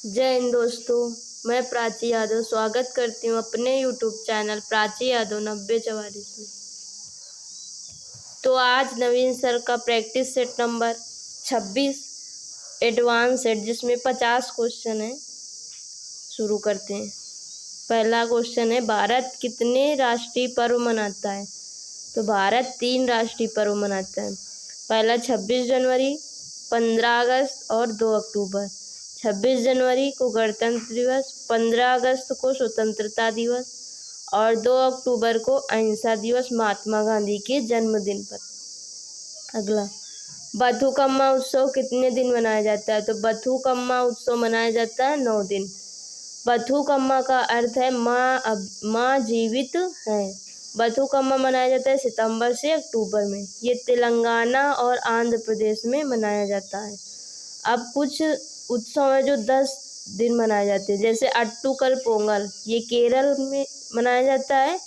जय हिंद दोस्तों, मैं प्राची यादव स्वागत करती हूँ अपने यूट्यूब चैनल प्राची यादव 9044 में। तो आज नवीन सर का practice set number 26 advance set जिसमें 50 क्वेश्चन है, शुरू करते हैं। पहला क्वेश्चन है, भारत कितने राष्ट्रीय पर्व मनाता है? तो भारत 3 राष्ट्रीय पर्व मनाता है। पहला 26 जनवरी, 15 अगस्त और 2 अक्टूबर। 26 जनवरी को गणतंत्र दिवस, 15 अगस्त को स्वतंत्रता दिवस और 2 अक्टूबर को अहिंसा दिवस महात्मा गांधी के जन्मदिन पर। अगला, बथुकम्मा उत्सव कितने दिन मनाया जाता है? तो बथुकम्मा उत्सव मनाया जाता है 9 दिन। बथुकम्मा का अर्थ है माँ जीवित है। बथुकम्मा मनाया जाता है सितंबर से अक्टूबर में। ये तेलंगाना और आंध्र प्रदेश में मनाया जाता है। अब कुछ उत्सव है जो 10 दिन मनाए जाते हैं, जैसे अट्टूकल पोंगल, ये केरल में मनाया जाता है।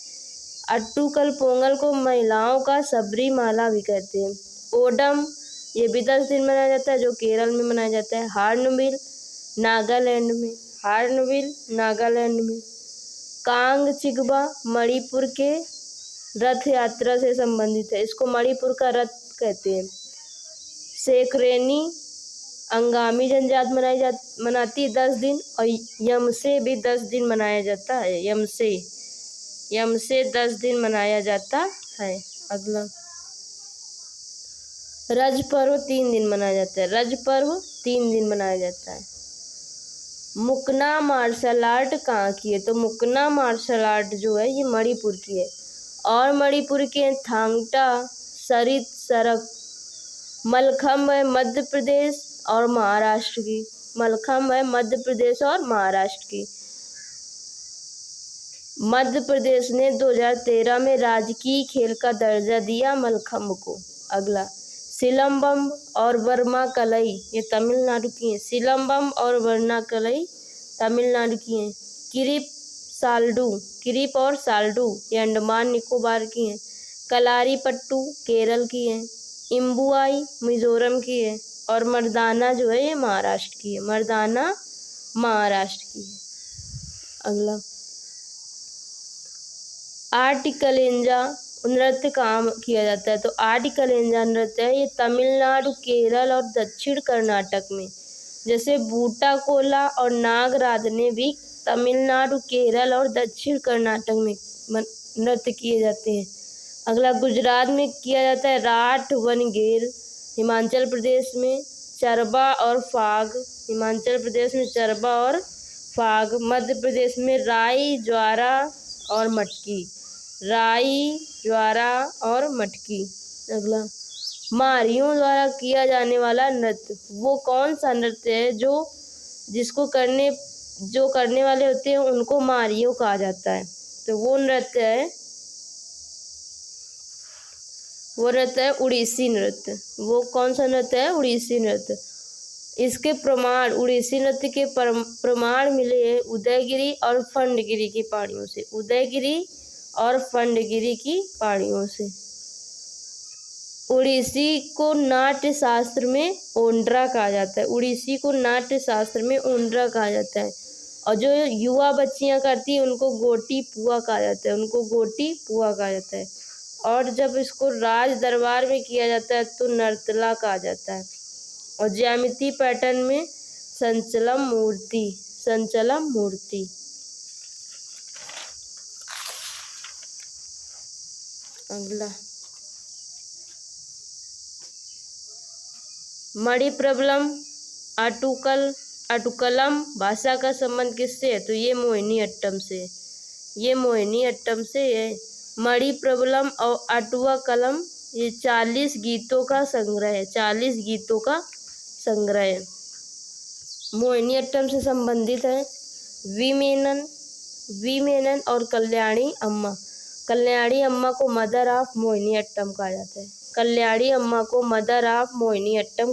अट्टूकल पोंगल को महिलाओं का सबरीमाला भी कहते हैं। ओडम, ये भी 10 दिन मनाया जाता है, जो केरल में मनाया जाता है। हार्नबिल नागालैंड में, हार्नबिल नागालैंड में। कांग चिगबा मणिपुर के रथ यात्रा से संबंधित है, इसको मणिपुर का रथ कहते हैं। सेखरेनी अंगामी जनजाति मनाती है 10 दिन, और यमसे भी 10 दिन मनाया जाता है। यमसे 10 दिन मनाया जाता है। अगला, रज पर्व 3 दिन मनाया जाता है। रज पर्व 3 दिन मनाया जाता है। मुकना मार्शल आर्ट कहाँ की है? तो मुकना मार्शल आर्ट जो है ये मणिपुर की है, और मणिपुर के थांगटा सरित सरक। मलखम्ब है मध्य प्रदेश और महाराष्ट्र की। मलखम्ब है मध्य प्रदेश और महाराष्ट्र की। मध्य प्रदेश ने 2013 में राजकीय खेल का दर्जा दिया मलखम्ब को। अगला, सिलम्बम और वर्मा कलई, ये तमिलनाडु की हैं। सिलम्बम और वर्मा कलई तमिलनाडु की हैं। किरिप और साल्डू ये अंडमान निकोबार की हैं। कलारी पट्टू केरल की हैं। इम्बुआई मिजोरम की है, और मर्दाना जो है ये महाराष्ट्र की है। मर्दाना महाराष्ट्र की है। अगला, आर्टिकलेंजा नृत्य कहाँ किया जाता है? तो आर्टिकलेंजा नृत्य है ये तमिलनाडु, केरल और दक्षिण कर्नाटक में। जैसे बूटा कोला और नागराधने भी तमिलनाडु, केरल और दक्षिण कर्नाटक में नृत्य किए जाते हैं। अगला, गुजरात में किया जाता है राठ वनगेर। हिमाचल प्रदेश में चरबा और फाग। हिमाचल प्रदेश में चरबा और फाग। मध्य प्रदेश में राई, ज्वारा और मटकी। राई, ज्वारा और मटकी। अगला, मारियों द्वारा किया जाने वाला नृत्य, वो कौन सा नृत्य है जो करने वाले होते हैं उनको मारियों कहा जाता है? तो वो नृत्य है उड़ीसी नृत्य। वो कौन सा नृत्य है? उड़ीसी नृत्य। इसके प्रमाण, उड़ीसी नृत्य के प्रमाण मिले हैं उदयगिरी और फंडगिरी की पहाड़ियों से। उदयगिरी और फंडगिरी की पहाड़ियों से। उड़ीसी को नाट्य शास्त्र में ओंड्रा कहा जाता है। उड़ीसी को नाट्य शास्त्र में ओंड्रा कहा जाता है। और जो युवा बच्चियां करती हैं उनको गोटी पुआ कहा जाता है। और जब इसको राज दरबार में किया जाता है तो नर्तला कहा जाता है। और ज्यामिति पैटर्न में संचलम मूर्ति। अगला, मणिप्रबलम अटुकलम भाषा का संबंध किससे है? तो ये मोहिनीअट्टम से है। मणिप्रबलम और अटुकलम ये 40 गीतों का संग्रह है। मोहिनीअट्टम से संबंधित है वी मेनन और कल्याणी अम्मा। कल्याणी अम्मा को मदर ऑफ मोहिनीअट्टम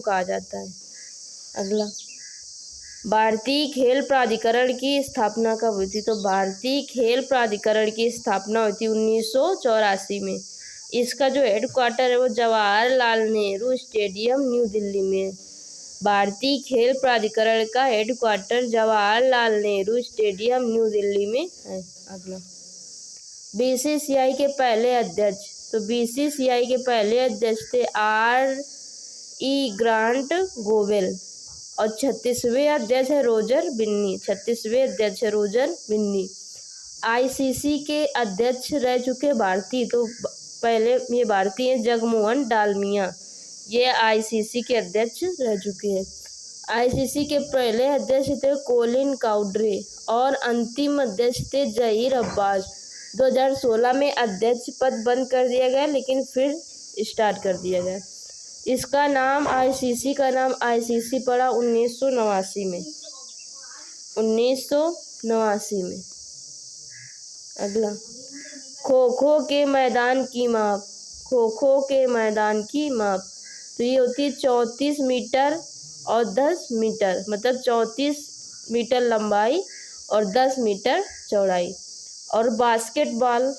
कहा जाता है। अगला, भारतीय खेल प्राधिकरण की स्थापना कब हुई थी? तो भारतीय खेल प्राधिकरण की स्थापना हुई थी 1984 में। इसका जो हेडक्वार्टर है वो जवाहरलाल नेहरू स्टेडियम न्यू दिल्ली में। भारतीय खेल प्राधिकरण का headquarter Jawaharlal Nehru stadium new Delhi में है। अगला, बीसीसीआई के पहले अध्यक्ष। तो बीसीसीआई के पहले अध्यक्ष थे R.E. ग्रांट गोवेल और 36वें अध्यक्ष है रोजर बिन्नी। 36वें अध्यक्ष है रोजर बिन्नी। आईसीसी के अध्यक्ष रह चुके भारतीय, तो पहले ये भारतीय जगमोहन डालमिया, ये आईसीसी के अध्यक्ष रह चुके हैं। आईसीसी के पहले अध्यक्ष थे कोलिन काउड्रे और अंतिम अध्यक्ष थे जहीर अब्बास। 2016 में अध्यक्ष पद बंद कर दिया गया, लेकिन फिर स्टार्ट कर दिया गया। इसका नाम आईसीसी का नाम आईसीसी पड़ा 1989 में। 1989 में। अगला, खो खो के मैदान की माप। खो खो के मैदान की माप, तो ये होती है 34 मीटर और 10 मीटर, मतलब 34 मीटर लंबाई और 10 मीटर चौड़ाई। और बास्केटबॉल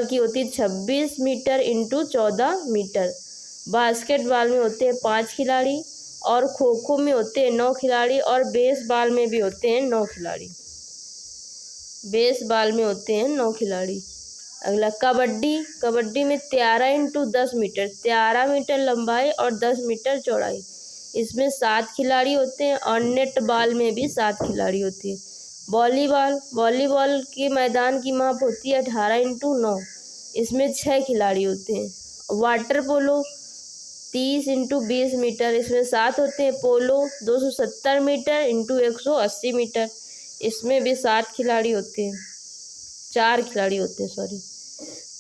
की होती है 26 मीटर इंटू 14 मीटर। बास्केटबॉल में होते हैं 5 खिलाड़ी और खो खो में होते हैं 9 खिलाड़ी और बेसबॉल में भी होते हैं 9 खिलाड़ी। बेसबॉल में होते हैं 9 खिलाड़ी। अगला, कबड्डी में 13 इंटू 10 मीटर, 13 मीटर लंबाई और 10 मीटर चौड़ाई। इसमें 7 खिलाड़ी होते हैं और नेट बॉल में भी 7 खिलाड़ी होते हैं। वॉलीबॉल के मैदान की माप होती है 18 इंटू 9, इसमें 6 खिलाड़ी होते हैं। वाटर पोलो 30 इंटू 20 मीटर, इसमें 7 होते हैं। पोलो 270 मीटर इंटू 180 मीटर, इसमें भी 7 खिलाड़ी होते हैं। 4 खिलाड़ी होते हैं, सॉरी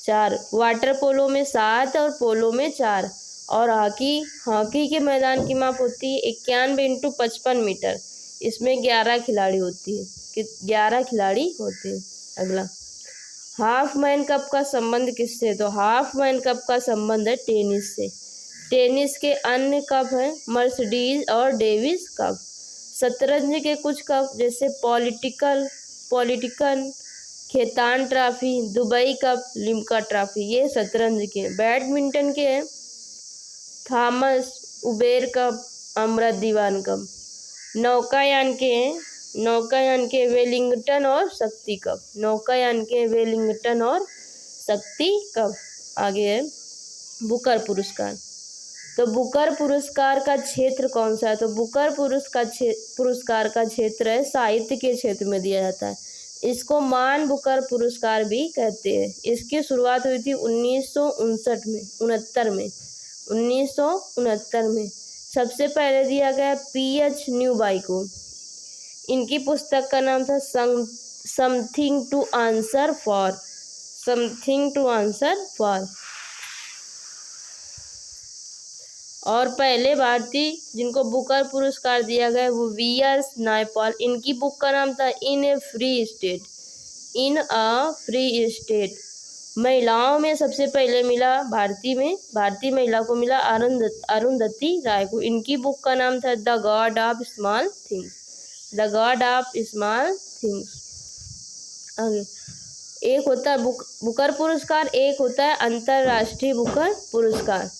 4। वाटर पोलो में 7 और पोलो में 4। और हॉकी के मैदान की माप होती है 91 इंटू 55 मीटर, इसमें 11 खिलाड़ी होती है, 11 खिलाड़ी होते हैं। अगला, हाफ मैन कप का संबंध किससे? तो हाफ मैन कप का संबंध है टेनिस से। टेनिस के अन्य कप हैं मर्सिडीज और डेविस कप। शतरंज के कुछ कप जैसे पॉलिटिकन, Khaitan trophy, Dubai cup, Limca trophy, ये शतरंज के। बैडमिंटन के हैं Thomas Uber cup, Amrit Diwan cup. नौकायान के वेलिंगटन और शक्ति कप। नौकायान के वेलिंगटन और शक्ति कप। आगे है बुकर पुरस्कार। तो बुकर पुरस्कार का क्षेत्र कौन सा है? तो बुकर पुरस्कार का क्षेत्र है साहित्य के क्षेत्र में दिया जाता है। इसको मान बुकर पुरस्कार भी कहते हैं। इसकी शुरुआत हुई थी 1969 में। 1969 में सबसे पहले दिया गया PH न्यूबाई को। इनकी पुस्तक का नाम था समथिंग टू आंसर फॉर। और पहले भारतीय जिनको बुकर पुरस्कार दिया गया वो VR नायपॉल। इनकी बुक का नाम था इन अ फ्री स्टेट। महिलाओं में सबसे पहले मिला भारतीय महिला को मिला अरुंधति राय को। इनकी बुक का नाम था the God of small things. आगे एक होता है बुकर पुरस्कार, एक होता है अंतर्राष्ट्रीय बुकर पुरस्कार।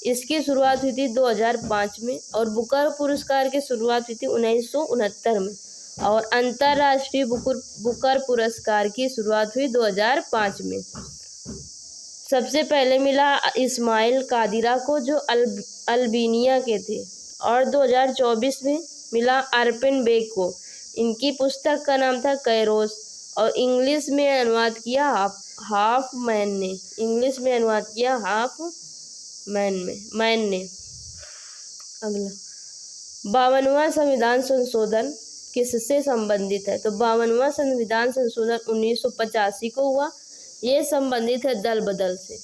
इसकी शुरुआत हुई थी 2005 में और बुकर पुरस्कार की शुरुआत हुई थी 1969 में और अंतर्राष्ट्रीय बुकर पुरस्कार की शुरुआत हुई 2005 में। सबसे पहले मिला इस्माइल कादिरा को जो अल्बानिया के थे और 2024 में मिला अर्पिन बेग को। इनकी पुस्तक का नाम था कैरोस और इंग्लिश में अनुवाद किया हाफ मैन ने। अगला 52वां संविधान संशोधन किससे संबंधित है? तो 52वां संविधान संशोधन 1985 को हुआ। ये संबंधित है दल बदल से।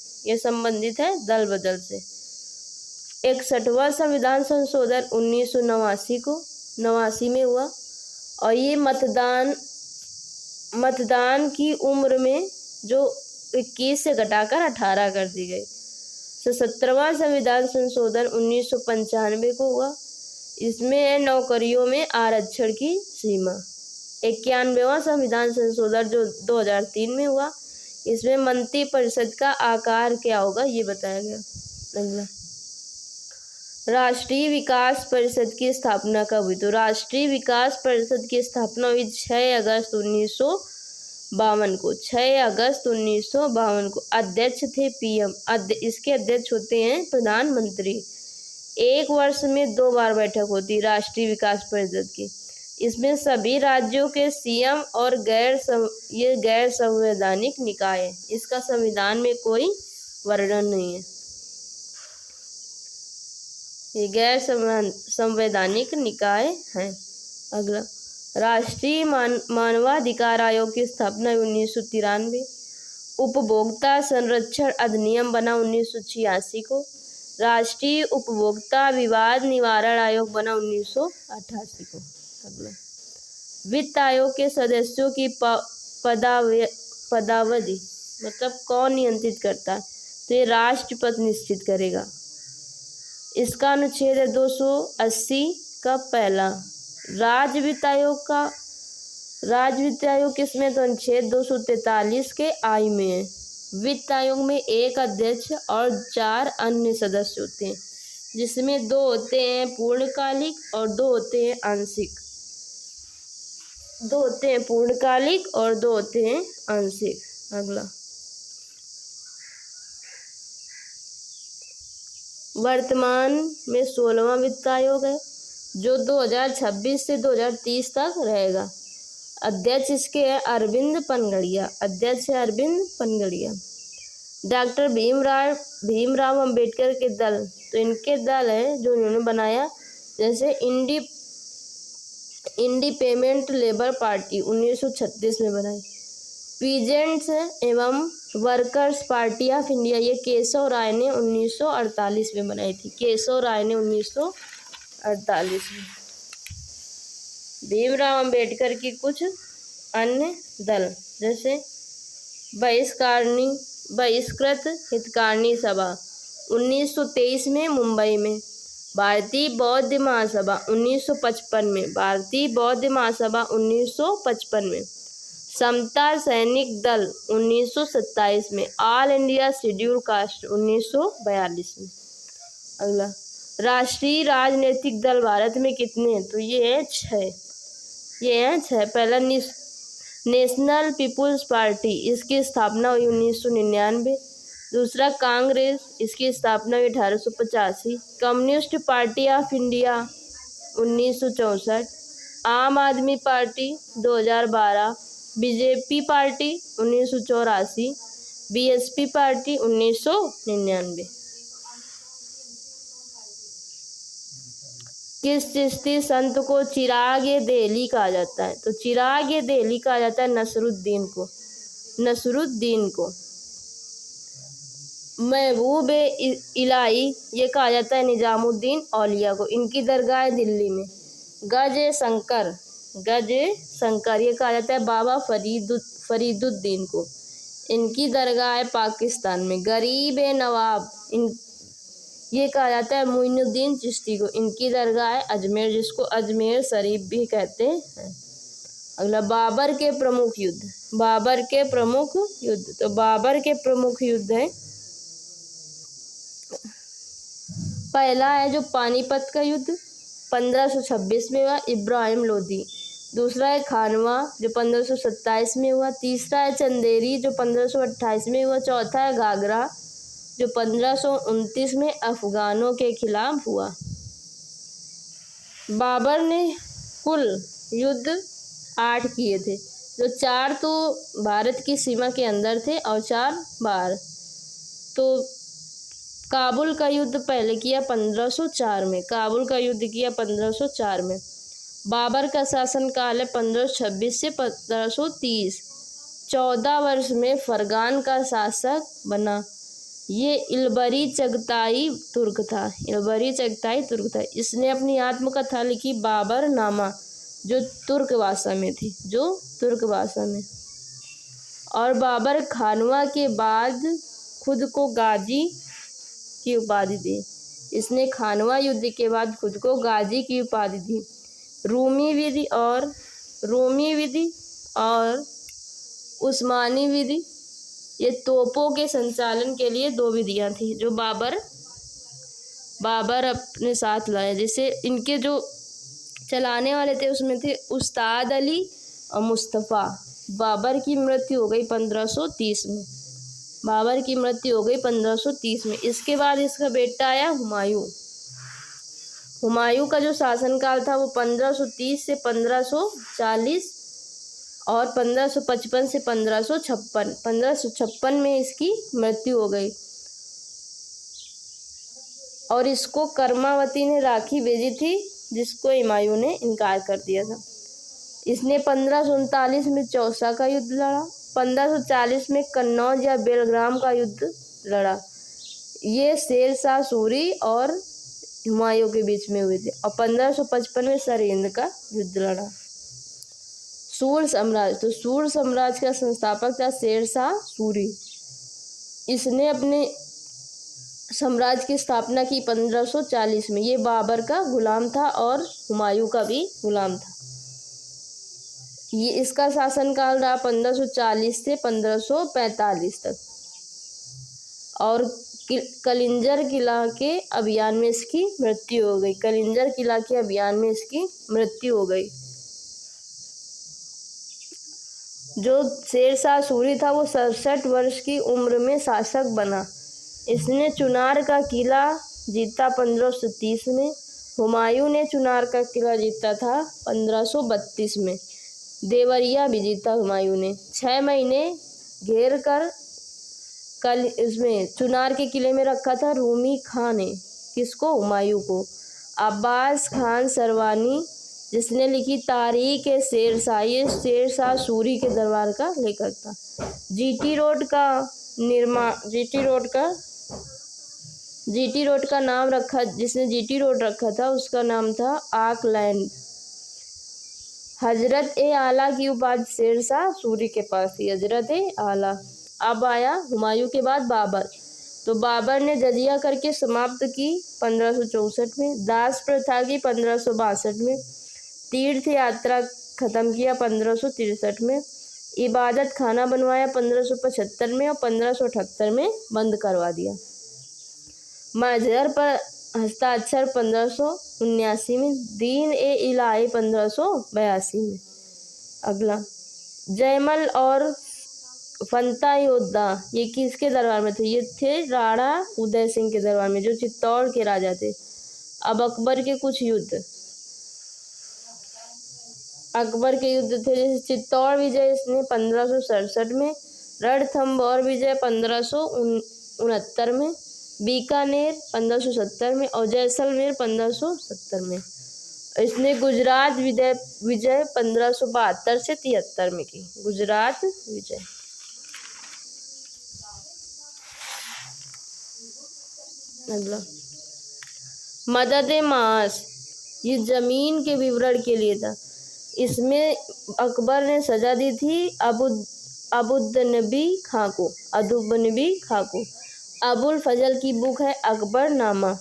61वां संविधान संशोधन 1989 में हुआ और ये मतदान की उम्र में जो 21 से घटाकर 18 कर दी गई। 17वां संविधान संशोधन 1995 को हुआ। इसमें है नौकरियों में आरक्षण की सीमा। 91वां संविधान संशोधन जो 2003 में हुआ। इसमें मंत्रिपरिषद का आकार क्या होगा ये बताया गया। अगला राष्ट्रीय विकास परिषद की स्थापना कब हुई? तो राष्ट्रीय विकास परिषद की स्थापना हुई 6 अगस्त 1952 को। 6 अगस्त 1952 को। अध्यक्ष थे पीएम। इसके अध्यक्ष होते हैं प्रधानमंत्री। 1 वर्ष में 2 बार बैठक होती है राष्ट्रीय विकास परिषद की। इसमें सभी राज्यों के सीएम और ये गैर संवैधानिक निकाय है। इसका संविधान में कोई वर्णन नहीं है। ये गैर संवैधानिक निकाय है। अगला, राष्ट्रीय मानवाधिकार आयोग की स्थापना 1993। उपभोक्ता संरक्षण अधिनियम बना 1986 को। राष्ट्रीय उपभोक्ता विवाद निवारण आयोग बना 1988 को। अगला, वित्त आयोग के सदस्यों की पदावधि मतलब कौन नियंत्रित करता है? तो ये राष्ट्रपति निश्चित करेगा। इसका अनुच्छेद है 280 का पहला। राज्य वित्त आयोग किसमें? तो अनुच्छेद 243 के आई में है। वित्त आयोग में 1 अध्यक्ष और 4 अन्य सदस्य होते हैं, जिसमें 2 होते हैं पूर्णकालिक और 2 होते हैं आंशिक। 2 होते हैं पूर्णकालिक और 2 होते हैं आंशिक। अगला, वर्तमान में 16वां वित्त आयोग है, जो 2026 से 2030 तक रहेगा। अध्यक्ष इसके है अरविंद पनगड़िया। अध्यक्ष है अरविंद पनगड़िया। डॉक्टर भीमराव अंबेडकर के दल, तो इनके दल है जो इन्होंने बनाया, जैसे इंडिपेंडेंट लेबर पार्टी 1936 में बनाई। पीजेंट्स एवं वर्कर्स पार्टी ऑफ इंडिया, ये केशव राय ने 1948 में बनाई थी। केशव राय ने 1948 में। भीमराव अंबेडकर की कुछ अन्य दल, जैसे बहिष्कृत हितकारिणी सभा 1923 में मुंबई में। भारतीय बौद्ध महासभा 1955 में। भारतीय बौद्ध महासभा 1955 में। समता सैनिक दल 1927 में। ऑल इंडिया शेड्यूल कास्ट 1942 में। अगला, राष्ट्रीय राजनीतिक दल भारत में कितने हैं? तो ये हैं 6। पहला नेशनल पीपुल्स पार्टी, इसकी स्थापना हुई 1999। दूसरा कांग्रेस, इसकी स्थापना हुई 1885। Communist party of India 1964। आम आदमी party 2012। BJP party 1984। BSP party 1999। किस चिश्ती संत को चिराग-ए देहली कहा जाता है? तो चिराग-ए देहली कहा जाता है नसरुद्दीन को। महबूब-ए-इलाही ये कहा जाता है निजामुद्दीन औलिया को। इनकी दरगाह दिल्ली में। गज-ए-शंकर ये कहा जाता है बाबा फरीदुद्दीन को। इनकी दरगाह है पाकिस्तान में। गरीब-ए-नवाब ये कहा जाता है मोइनुद्दीन चिश्ती को। इनकी दरगाह है अजमेर, जिसको अजमेर शरीफ भी कहते हैं। अगला, बाबर के प्रमुख युद्ध। तो बाबर के प्रमुख युद्ध है, पहला है जो पानीपत का युद्ध 1526 में हुआ, इब्राहिम लोदी। दूसरा है खानवा जो 1527 में हुआ। तीसरा है चंदेरी जो 1528 में हुआ। चौथा है घाघरा जो 1529 में अफगानों के खिलाफ हुआ। बाबर ने कुल युद्ध 8 किए थे, जो 4 तो भारत की सीमा के अंदर थे और 4 बाहर। तो काबुल का युद्ध पहले किया 1504 में। बाबर का शासनकाल है 1526 से 1530। 14 वर्ष में फरगान का शासक बना। ये इल्बरी चगताई तुर्क था। इसने अपनी आत्मकथा लिखी बाबर नामा, जो तुर्क भाषा में। और बाबर खानवा के बाद खुद को गाजी की उपाधि दी। इसने खानवा युद्ध के बाद खुद को गाजी की उपाधि दी। रूमी विधि और उस्मानी विधि, ये तोपों के संचालन के लिए 2 विधियां थी जो बाबर बाबर अपने साथ लाए। जैसे इनके जो चलाने वाले थे उसमें थे उस्ताद अली और मुस्तफ़ा। बाबर की मृत्यु हो गई 1530 में। बाबर की मृत्यु हो गई 1530 में। इसके बाद इसका बेटा आया हुमायूं। हुमायूं का जो शासनकाल था वो 1530 से 1540 और 1555 से 1556। 1556 में इसकी मृत्यु हो गई और इसको कर्मावती ने राखी भेजी थी, जिसको हुमायूं ने इनकार कर दिया था। इसने 1539 में चौसा का युद्ध लड़ा। 1540 में कन्नौज या बेलग्राम का युद्ध लड़ा। ये शेर शाह सूरी और हुमायूं के बीच में हुए थे। और 1555 में सरहिंद का युद्ध लड़ा। सूर साम्राज्य, तो सूर साम्राज्य का संस्थापक था शेर शाह सूरी। इसने अपने साम्राज्य की स्थापना की 1540 में। ये बाबर का गुलाम था और हुमायूं का भी गुलाम था। ये इसका शासनकाल रहा 1540 से 1545 तक। और कलिंजर किला के अभियान में इसकी मृत्यु हो गई। कलिंजर किला के अभियान में इसकी मृत्यु हो गई। जो शेर शाह सूरी था वो 67 वर्ष की उम्र में शासक बना। इसने चुनार का किला जीता 1530 में। हुमायूं ने चुनार का किला जीता था 1532 में। देवरिया भी जीता हुमायूं ने। 6 महीने घेर कर कल इसमें चुनार के किले में रखा था रूमी खान ने। किसको? हुमायूं को। अब्बास खान सरवानी, जिसने लिखी तारीख ए शेर शाह, ये शेर शाह सूरी के दरबार का लेखक था। जीटी रोड का नाम रखा, जिसने जीटी रोड रखा था उसका नाम था आकलैंड। हजरत ए आला की उपाधि शेर शाह सूरी के पास थी, हजरत ए आला। अब आया हुमायूं के बाद बाबर। तो बाबर ने जजिया करके समाप्त की 1564 में। दास प्रथा की 1562 में। तीर्थ यात्रा खत्म किया 1563 में। इबादत खाना बनवाया 1575 में और 1578 में बंद करवा दिया। मजहर पर हस्ताक्षर 1579 में। दीन ए इलाही 1582 में। अगला जयमल और फंता योद्धा, ये किसके दरबार में थे? ये थे राणा उदय सिंह के दरबार में, जो चित्तौड़ के राजा थे। अब अकबर के कुछ युद्ध। अकबर के युद्ध थे जैसे चित्तौड़ विजय इसने 1567 में। रणथंभौर विजय 1569 में। बीकानेर 1570 में और जैसलमेर 1570 में। इसने गुजरात विजय 1572 से 73 में की। गुजरात विजय। अगला मदद मास, ये जमीन के विवरण के लिए था। इसमें अकबर ने सजा दी थी अबुद्नबी खां को। अबुल फजल की बुक है अकबर नामा,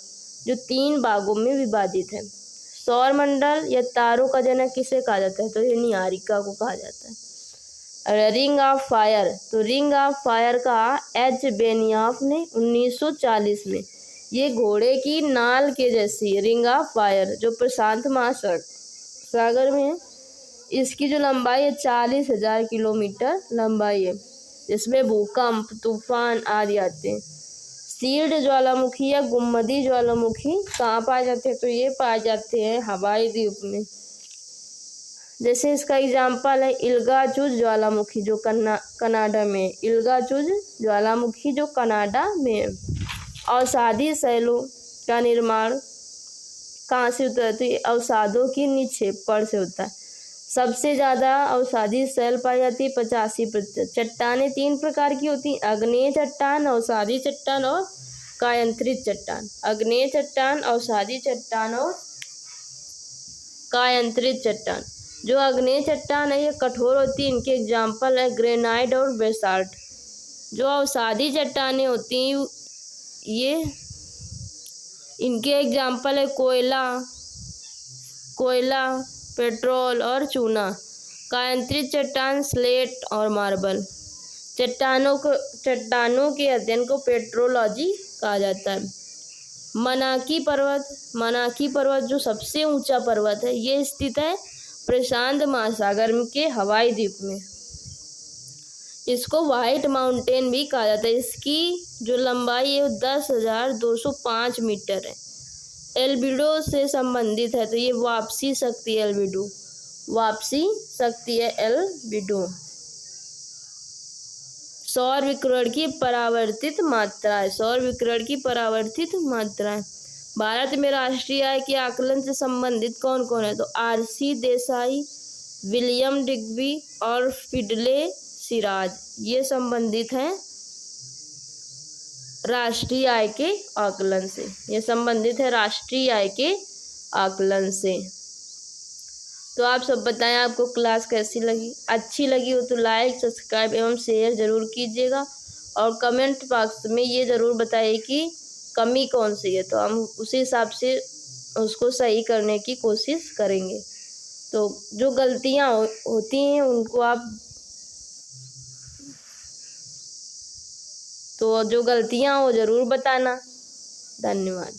जो 3 भागों में विभाजित है। सौर मंडल या तारों का जनक किसे कहा जाता है? तो ये निहारिका को कहा जाता है। रिंग ऑफ फायर, तो रिंग ऑफ फायर का एच बेनियाफ ने 1940 में। ये घोड़े की नाल के जैसी रिंग ऑफ फायर, जो प्रशांत महासागर में है। इसकी जो लंबाई है 40,000 किलोमीटर लंबाई है। इसमें भूकंप, तूफान आदि आते हैं। सील्ड ज्वालामुखी या गुम्मदी ज्वालामुखी कहाँ पाए जाते हैं? तो ये पाए जाते हैं हवाई द्वीप में। जैसे इसका एग्जाम्पल है इल्गाचुज ज्वालामुखी, जो कनाडा में। इल्गाचुज ज्वालामुखी जो कनाडा में है। अवसादी शैलों का निर्माण कहाँ से होता है? तो ये अवसादों की निक्षेपण से होता है। सबसे ज़्यादा अवसादी शैल पाई जाती है 85%। चट्टानें 3 प्रकार की होती हैं, आग्नेय चट्टान, अवसादी चट्टान और कायांतरित चट्टान। आग्नेय चट्टान, अवसादी चट्टान और कायांतरित चट्टान। जो आग्नेय चट्टान है ये कठोर होती है। इनके एग्जाम्पल है ग्रेनाइट और बेसाल्ट। जो अवसादी चट्टानें होती हैं ये इनके एग्जाम्पल है कोयला, पेट्रोल और चूना। कायांतरित चट्टान स्लेट और मार्बल। चट्टानों के अध्ययन को पेट्रोलॉजी कहा जाता है। मनाकी पर्वत जो सबसे ऊंचा पर्वत है, ये स्थित है प्रशांत महासागर के हवाई द्वीप में। इसको व्हाइट माउंटेन भी कहा जाता है। इसकी जो लंबाई है वो 10,205 मीटर है। एल्बिडो से संबंधित है, तो ये वापसी शक्ति है एल्बिडो, वापसी शक्ति है एल्बिडो। सौर विकिरण की परावर्तित मात्रा है, सौर विकिरण की परावर्तित मात्रा है। भारत में राष्ट्रीय आय के आकलन से संबंधित कौन कौन है? तो आरसी देसाई, विलियम डिग्बी और फिडले सिराज, ये संबंधित हैं राष्ट्रीय आय के आकलन से। ये संबंधित है राष्ट्रीय आय के आकलन से। तो आप सब बताएं आपको क्लास कैसी लगी। अच्छी लगी हो तो लाइक, सब्सक्राइब एवं शेयर ज़रूर कीजिएगा और कमेंट बॉक्स में ये ज़रूर बताइए कि कमी कौन सी है, तो हम उसी हिसाब से उसको सही करने की कोशिश करेंगे। तो जो गलतियाँ होती हैं उनको आप तो जो गलतियाँ हो ज़रूर बताना। धन्यवाद।